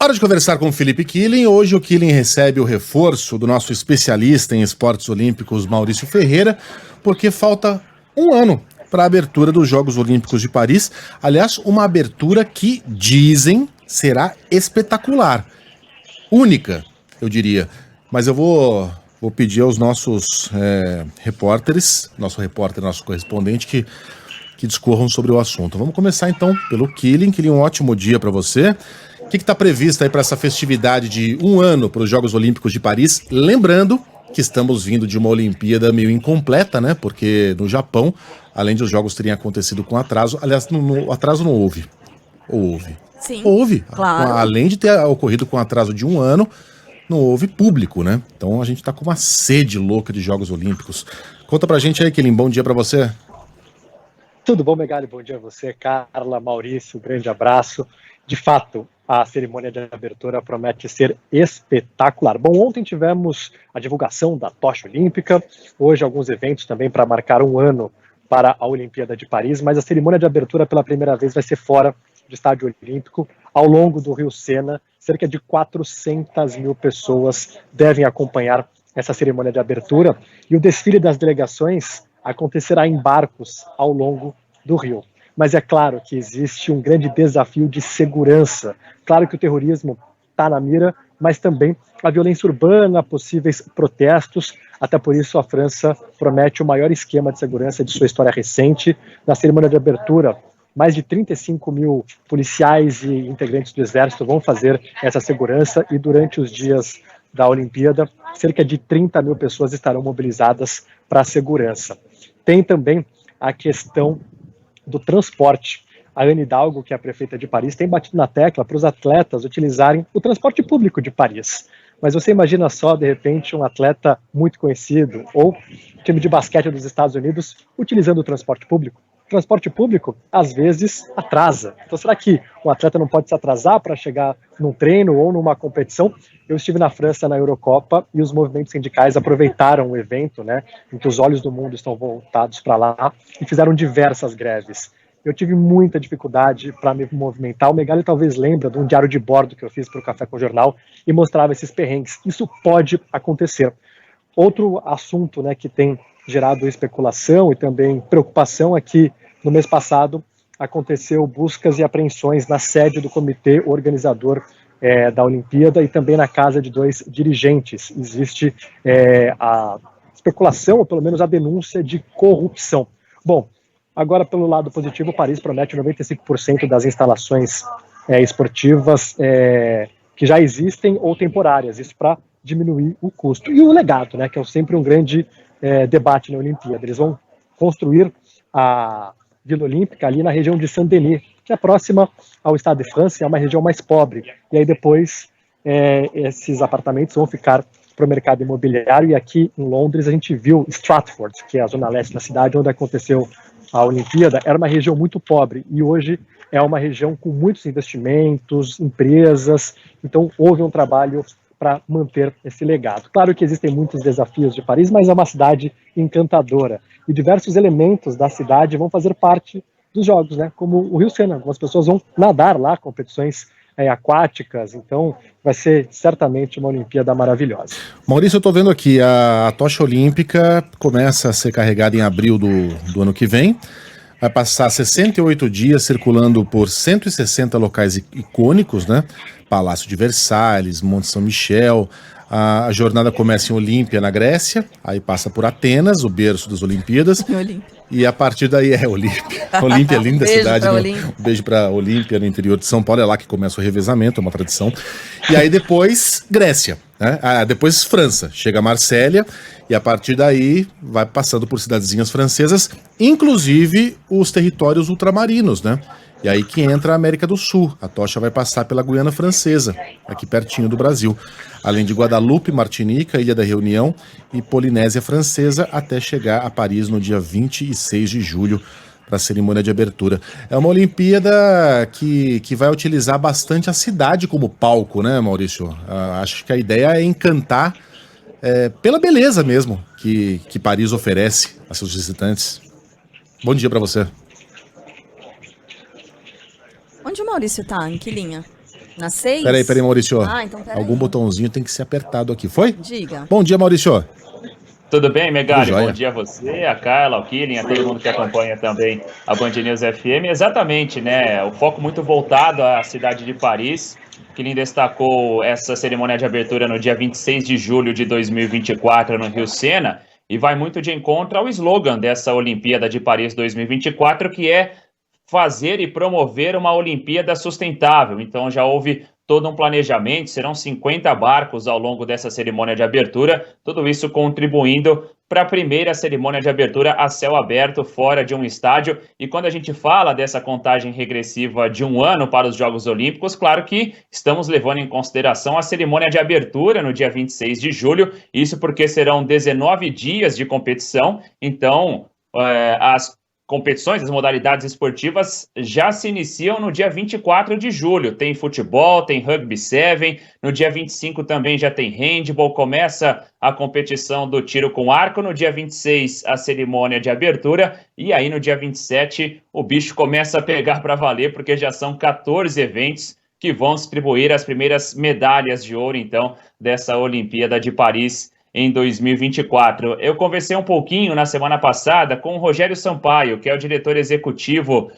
Hora de conversar com o Felipe Killing. Hoje o Killing recebe o reforço do nosso especialista em esportes olímpicos, Maurício Ferreira, porque falta um ano para a abertura dos Jogos Olímpicos de Paris. Aliás, uma abertura que dizem será espetacular. Única, eu diria. Mas eu vou pedir aos nossos repórteres, nosso correspondente, que discorram sobre o assunto. Vamos começar então pelo Killing. Killing, um ótimo dia para você. O que está previsto aí para essa festividade de um ano para os Jogos Olímpicos de Paris? Lembrando que estamos vindo de uma Olimpíada meio incompleta, né? Porque no Japão, além de os Jogos terem acontecido com atraso, aliás, no atraso não houve. Ou houve? Sim, houve. claro. Além de ter ocorrido com atraso de um ano, não houve público, né? Então a gente tá com uma sede louca de Jogos Olímpicos. Conta pra gente aí, Killing, bom dia pra você. Tudo bom, Megali? Bom dia a você, Carla, Maurício, grande abraço. De fato, a cerimônia de abertura promete ser espetacular. Bom, ontem tivemos a divulgação da tocha olímpica, hoje alguns eventos também para marcar um ano para a Olimpíada de Paris, mas a cerimônia de abertura pela primeira vez vai ser fora do Estádio Olímpico, ao longo do Rio Sena. Cerca de 400 mil pessoas devem acompanhar essa cerimônia de abertura, e o desfile das delegações acontecerá em barcos ao longo do rio. Mas é claro que existe um grande desafio de segurança. Claro que o terrorismo está na mira, mas também a violência urbana, possíveis protestos. Até por isso a França promete o maior esquema de segurança de sua história recente. Na cerimônia de abertura, mais de 35 mil policiais e integrantes do Exército vão fazer essa segurança, e durante os dias da Olimpíada, cerca de 30 mil pessoas estarão mobilizadas para a segurança. Tem também a questão do transporte. A Anne Hidalgo, que é a prefeita de Paris, tem batido na tecla para os atletas utilizarem o transporte público de Paris. Mas você imagina só, de repente, um atleta muito conhecido ou time de basquete dos Estados Unidos utilizando o transporte público? O transporte público, às vezes, atrasa. Então, será que um atleta não pode se atrasar para chegar num treino ou numa competição? Eu estive na França na Eurocopa e os movimentos sindicais aproveitaram o evento, né, em que os olhos do mundo estão voltados para lá, e fizeram diversas greves. Eu tive muita dificuldade para me movimentar. O Megali talvez lembra de um diário de bordo que eu fiz para o Café com o Jornal e mostrava esses perrengues. Isso pode acontecer. Outro assunto, né, que tem gerado especulação e também preocupação é que no mês passado aconteceu buscas e apreensões na sede do comitê organizador da Olimpíada e também na casa de 2 dirigentes. Existe a especulação, ou pelo menos a denúncia de corrupção. Bom, agora pelo lado positivo, Paris promete 95% das instalações esportivas que já existem ou temporárias, isso para diminuir o custo. E o legado, né, que é sempre um grande debate na Olimpíada. Eles vão construir a Vila Olímpica ali na região de Saint-Denis, que é próxima ao Stade de France, é uma região mais pobre. E aí depois esses apartamentos vão ficar para o mercado imobiliário. E aqui em Londres a gente viu Stratford, que é a zona leste da cidade onde aconteceu a Olimpíada. Era uma região muito pobre e hoje é uma região com muitos investimentos, empresas. Então houve um trabalho para manter esse legado. Claro que existem muitos desafios de Paris, mas é uma cidade encantadora. E diversos elementos da cidade vão fazer parte dos jogos, né? Como o Rio Sena. Algumas pessoas vão nadar lá, competições aquáticas. Então vai ser certamente uma Olimpíada maravilhosa. Maurício, eu estou vendo aqui, a tocha olímpica começa a ser carregada em abril do ano que vem. Vai passar 68 dias circulando por 160 locais icônicos, né? Palácio de Versalhes, Monte São Michel. A jornada começa em Olímpia, na Grécia, aí passa por Atenas, o berço das Olimpíadas. E a partir daí Olímpia. Olímpia é linda cidade. Um beijo para Olímpia, no interior de São Paulo, é lá que começa o revezamento, é uma tradição. E aí depois Grécia, né? Depois França, chega Marsella, e a partir daí vai passando por cidadezinhas francesas, inclusive os territórios ultramarinos, né? E aí que entra a América do Sul. A tocha vai passar pela Guiana Francesa, aqui pertinho do Brasil. Além de Guadalupe, Martinica, Ilha da Reunião e Polinésia Francesa, até chegar a Paris no dia 26 de julho para a cerimônia de abertura. É uma Olimpíada que vai utilizar bastante a cidade como palco, né, Maurício? Acho que a ideia é encantar pela beleza mesmo que Paris oferece a seus visitantes. Bom dia para você. Onde o Maurício tá, em que linha? Na 6? Peraí, Maurício. Então peraí. Algum botãozinho tem que ser apertado aqui. Foi? Diga. Bom dia, Maurício. Tudo bem, Megali? Bom dia a você, a Carla, o Killing, a todo mundo que acompanha também a Band News FM. Exatamente, né? O foco muito voltado à cidade de Paris. O Killing destacou essa cerimônia de abertura no dia 26 de julho de 2024 no Rio Sena e vai muito de encontro ao slogan dessa Olimpíada de Paris 2024, que é fazer e promover uma Olimpíada sustentável. Então já houve todo um planejamento, serão 50 barcos ao longo dessa cerimônia de abertura, tudo isso contribuindo para a primeira cerimônia de abertura a céu aberto, fora de um estádio. E quando a gente fala dessa contagem regressiva de um ano para os Jogos Olímpicos, claro que estamos levando em consideração a cerimônia de abertura no dia 26 de julho, isso porque serão 19 dias de competição, então as competições, as modalidades esportivas já se iniciam no dia 24 de julho. Tem futebol, tem rugby 7, no dia 25 também já tem handball, começa a competição do tiro com arco, no dia 26 a cerimônia de abertura, e aí no dia 27 o bicho começa a pegar para valer, porque já são 14 eventos que vão distribuir as primeiras medalhas de ouro, então, dessa Olimpíada de Paris em 2024. Eu conversei um pouquinho na semana passada com o Rogério Sampaio, que é o diretor executivo,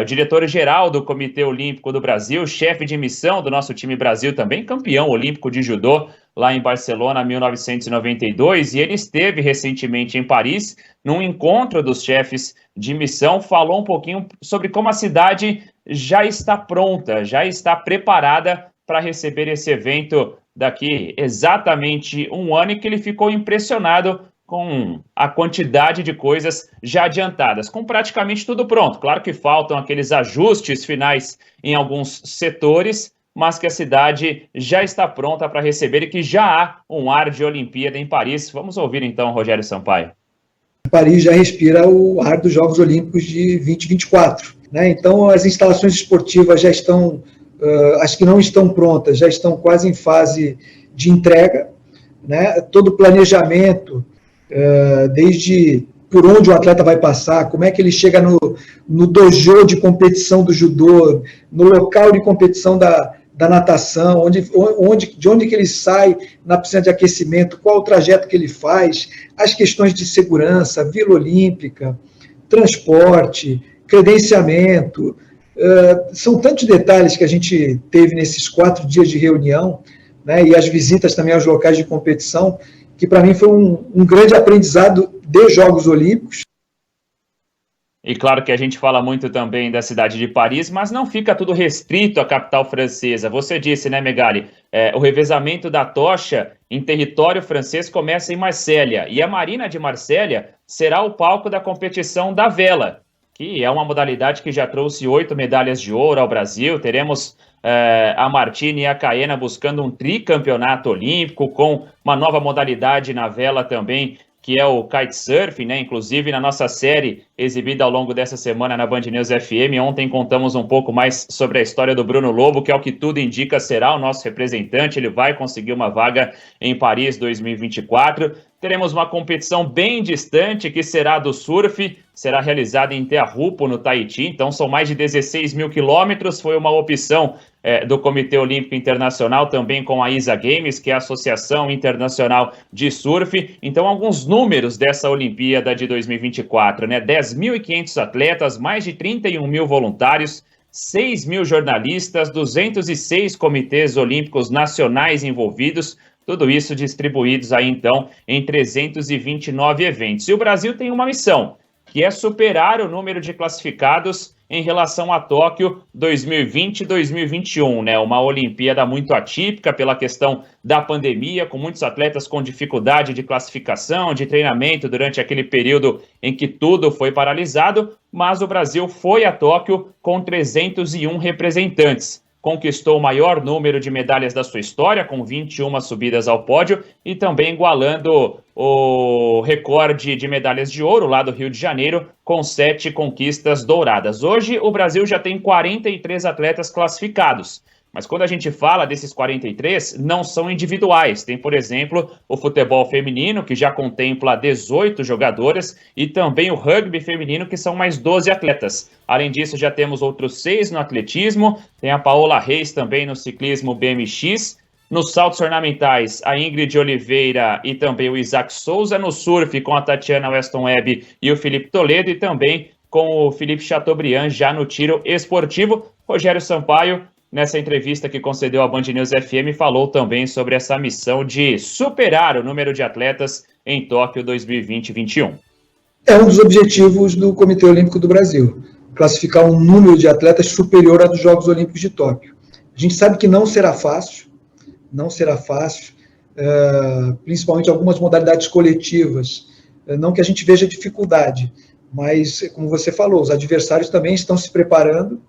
o diretor-geral do Comitê Olímpico do Brasil, chefe de missão do nosso time Brasil também, campeão olímpico de judô lá em Barcelona, 1992, e ele esteve recentemente em Paris, num encontro dos chefes de missão, falou um pouquinho sobre como a cidade já está pronta, já está preparada para receber esse evento daqui exatamente um ano, e que ele ficou impressionado com a quantidade de coisas já adiantadas, com praticamente tudo pronto. Claro que faltam aqueles ajustes finais em alguns setores, mas que a cidade já está pronta para receber e que já há um ar de Olimpíada em Paris. Vamos ouvir então Rogério Sampaio. Paris já respira o ar dos Jogos Olímpicos de 2024, né? Então as instalações esportivas já estão, as que não estão prontas, já estão quase em fase de entrega, né? Todo o planejamento, desde por onde o atleta vai passar, como é que ele chega no dojo de competição do judô, no local de competição da natação, de onde que ele sai na piscina de aquecimento, qual o trajeto que ele faz, as questões de segurança, Vila Olímpica, transporte, credenciamento. São tantos detalhes que a gente teve nesses 4 dias de reunião, né, e as visitas também aos locais de competição, que para mim foi um grande aprendizado de Jogos Olímpicos. E claro que a gente fala muito também da cidade de Paris, mas não fica tudo restrito à capital francesa. Você disse, né, Megali? O revezamento da tocha em território francês começa em Marsella, e a Marina de Marsella será o palco da competição da vela, que é uma modalidade que já trouxe 8 medalhas de ouro ao Brasil. Teremos a Martine e a Caena buscando um tricampeonato olímpico, com uma nova modalidade na vela também, que é o kitesurf, né? Inclusive na nossa série exibida ao longo dessa semana na Band News FM, ontem contamos um pouco mais sobre a história do Bruno Lobo, que ao que tudo indica será o nosso representante, ele vai conseguir uma vaga em Paris 2024. Teremos uma competição bem distante, que será do surf, será realizada em Teahupo, no Tahiti, então são mais de 16 mil quilômetros, foi uma opção do Comitê Olímpico Internacional, também com a ISA Games, que é a Associação Internacional de Surf. Então, alguns números dessa Olimpíada de 2024, né? 10.500 atletas, mais de 31 mil voluntários, 6 mil jornalistas, 206 comitês olímpicos nacionais envolvidos, tudo isso distribuídos aí, então, em 329 eventos. E o Brasil tem uma missão, que é superar o número de classificados em relação a Tóquio 2020 e 2021, né? Uma Olimpíada muito atípica pela questão da pandemia, com muitos atletas com dificuldade de classificação, de treinamento durante aquele período em que tudo foi paralisado, mas o Brasil foi a Tóquio com 301 representantes. Conquistou o maior número de medalhas da sua história, com 21 subidas ao pódio, e também igualando o recorde de medalhas de ouro lá do Rio de Janeiro, com 7 conquistas douradas. Hoje, o Brasil já tem 43 atletas classificados, Mas quando a gente fala desses 43, não são individuais. Tem, por exemplo, o futebol feminino, que já contempla 18 jogadoras, e também o rugby feminino, que são mais 12 atletas. Além disso, já temos outros 6 no atletismo, tem a Paola Reis também no ciclismo BMX, nos saltos ornamentais, a Ingrid Oliveira e também o Isaac Souza, no surf com a Tatiana Weston Webb e o Felipe Toledo, e também com o Felipe Chateaubriand já no tiro esportivo. Rogério Sampaio, nessa entrevista que concedeu à Band News FM, falou também sobre essa missão de superar o número de atletas em Tóquio 2020-21. É um dos objetivos do Comitê Olímpico do Brasil, classificar um número de atletas superior ao dos Jogos Olímpicos de Tóquio. A gente sabe que não será fácil, principalmente algumas modalidades coletivas, não que a gente veja dificuldade, mas, como você falou, os adversários também estão se preparando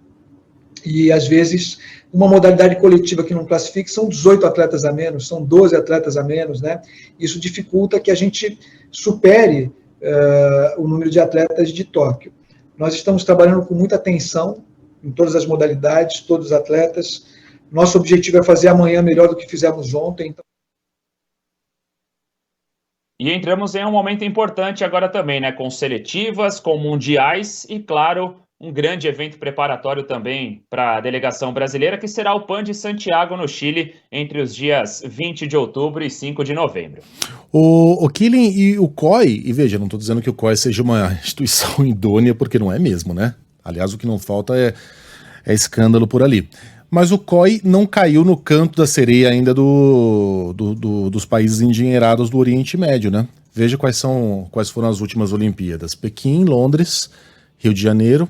e, às vezes, uma modalidade coletiva que não classifique são 18 atletas a menos, são 12 atletas a menos, né? Isso dificulta que a gente supere o número de atletas de Tóquio. Nós estamos trabalhando com muita atenção em todas as modalidades, todos os atletas. Nosso objetivo é fazer amanhã melhor do que fizemos ontem. E entramos em um momento importante agora também, né? Com seletivas, com mundiais e, claro, um grande evento preparatório também para a delegação brasileira, que será o PAN de Santiago, no Chile, entre os dias 20 de outubro e 5 de novembro. O Killing e o COI, e veja, não estou dizendo que o COI seja uma instituição idônea, porque não é mesmo, né? Aliás, o que não falta é escândalo por ali. Mas o COI não caiu no canto da sereia ainda dos países endinheirados do Oriente Médio, né? Veja quais foram as últimas Olimpíadas. Pequim, Londres, Rio de Janeiro,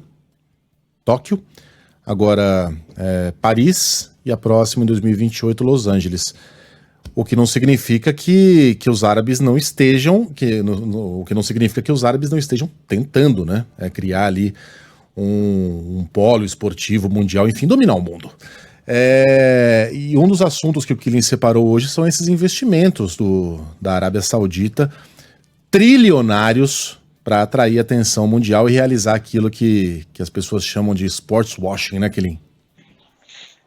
Tóquio, agora Paris e a próxima em 2028, Los Angeles. O que não significa que os árabes não estejam, o que não significa que os árabes não estejam tentando, né? Criar ali um polo esportivo mundial, enfim, dominar o mundo. E um dos assuntos que o Killing separou hoje são esses investimentos da Arábia Saudita, trilionários, para atrair atenção mundial e realizar aquilo que as pessoas chamam de sports washing, né, Killing?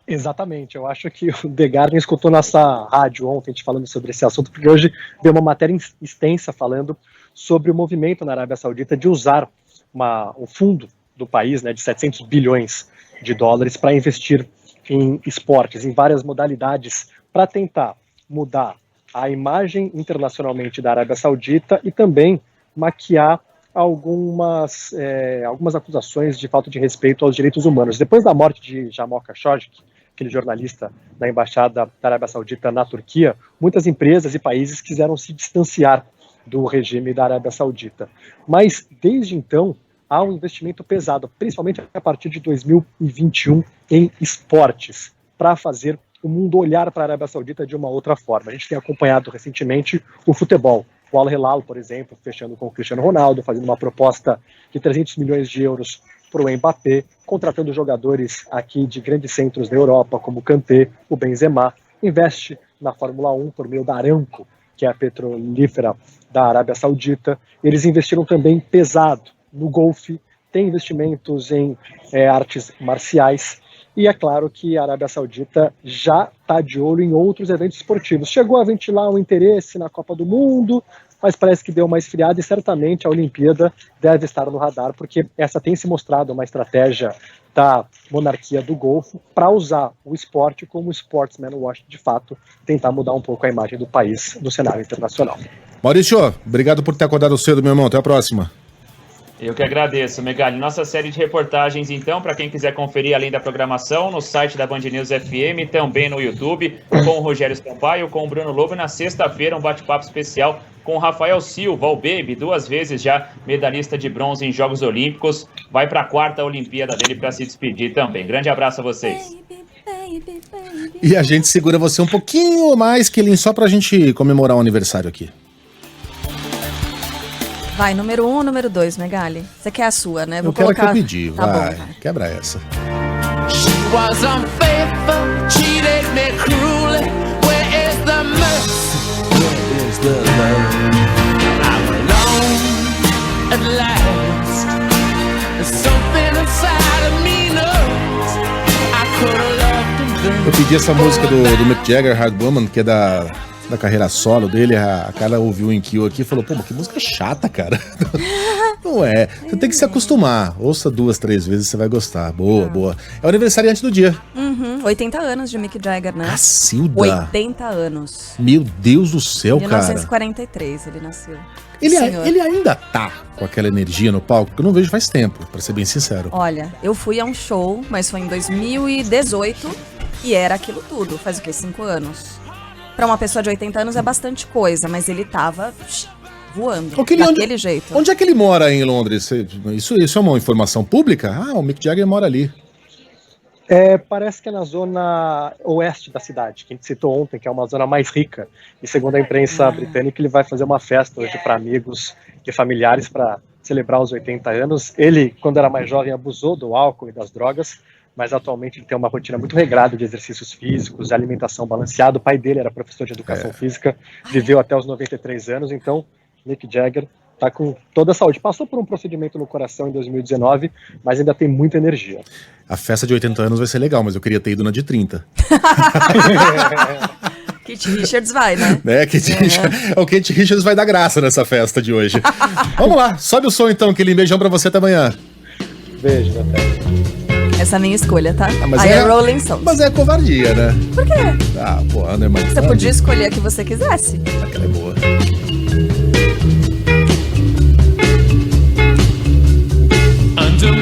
Exatamente, eu acho que o The Guardian escutou nossa rádio ontem, a gente falando sobre esse assunto, porque hoje deu uma matéria extensa falando sobre o movimento na Arábia Saudita de usar o fundo do país, né, de 700 bilhões de dólares para investir em esportes, em várias modalidades, para tentar mudar a imagem internacionalmente da Arábia Saudita e também maquiar algumas acusações de falta de respeito aos direitos humanos. Depois da morte de Jamal Khashoggi, aquele jornalista da Embaixada da Arábia Saudita na Turquia, muitas empresas e países quiseram se distanciar do regime da Arábia Saudita. Mas, desde então, há um investimento pesado, principalmente a partir de 2021, em esportes, para fazer o mundo olhar para a Arábia Saudita de uma outra forma. A gente tem acompanhado recentemente o futebol. O Al Hilal, por exemplo, fechando com o Cristiano Ronaldo, fazendo uma proposta de 300 milhões de euros para o Mbappé, contratando jogadores aqui de grandes centros da Europa, como o Kanté, o Benzema, investe na Fórmula 1 por meio da Aramco, que é a petrolífera da Arábia Saudita. Eles investiram também pesado no golfe, tem investimentos em artes marciais, e é claro que a Arábia Saudita já está de olho em outros eventos esportivos. Chegou a ventilar o interesse na Copa do Mundo, mas parece que deu uma esfriada e certamente a Olimpíada deve estar no radar, porque essa tem se mostrado uma estratégia da monarquia do Golfo para usar o esporte como sportsman wash, de fato, tentar mudar um pouco a imagem do país no cenário internacional. Maurício, obrigado por ter acordado cedo, meu irmão. Até a próxima. Eu que agradeço, Megali. Nossa série de reportagens, então, para quem quiser conferir além da programação, no site da Band News FM, também no YouTube, com o Rogério Sampaio, com o Bruno Lobo, e na sexta-feira um bate-papo especial com o Rafael Silva, o Baby, 2 vezes já medalhista de bronze em Jogos Olímpicos, vai para a 4ª Olimpíada dele para se despedir também. Grande abraço a vocês. E a gente segura você um pouquinho mais, Killing, só para a gente comemorar o aniversário aqui. Vai, número 1 ou número 2, Megali? Você quer a sua, né? Eu quero que eu pedi, tá vai, bom, vai. Quebra essa. She was unfaithful, cheated me cruelly. Where is the mercy? Where is the love? I'm alone at last. There's something inside of me knows I could have loved him then. pedi essa música do Mick Jagger, Hard Woman, que é da carreira solo dele. A cara ouviu o Enkyo aqui e falou, pô, mas que música chata, cara. Não é. Você tem que se acostumar. Ouça 2, 3 vezes, você vai gostar. Boa. É o aniversariante do dia. 80 anos de Mick Jagger, né? Cacilda. 80 anos. Meu Deus do céu, cara. 1943 ele nasceu. Ele ainda tá com aquela energia no palco, que eu não vejo faz tempo, pra ser bem sincero. Olha, eu fui a um show, mas foi em 2018 e era aquilo tudo. Faz o quê? 5 anos. Pra uma pessoa de 80 anos é bastante coisa, mas ele tava voando, daquele jeito. Onde é que ele mora em Londres? Isso é uma informação pública? Ah, o Mick Jagger mora ali. Parece que é na zona oeste da cidade, que a gente citou ontem, que é uma zona mais rica. E segundo a imprensa britânica, ele vai fazer uma festa hoje para amigos e familiares para celebrar os 80 anos. Ele, quando era mais jovem, abusou do álcool e das drogas, mas atualmente ele tem uma rotina muito regrada de exercícios físicos, alimentação balanceada. O pai dele era professor de educação física, viveu até os 93 anos, então Mick Jagger está com toda a saúde. Passou por um procedimento no coração em 2019, mas ainda tem muita energia. A festa de 80 anos vai ser legal, mas eu queria ter ido na de 30. Keith Richards vai, né? O Keith Richards vai dar graça nessa festa de hoje. Vamos lá, sobe o som então, Killing. Beijão pra você, até amanhã. Beijo, até. Essa é a minha escolha, tá? Mas é Rolling Stones. Mas é covardia, né? Por quê? Ah, pô, Anderman. Você podia escolher a que você quisesse. Aquela é boa. Under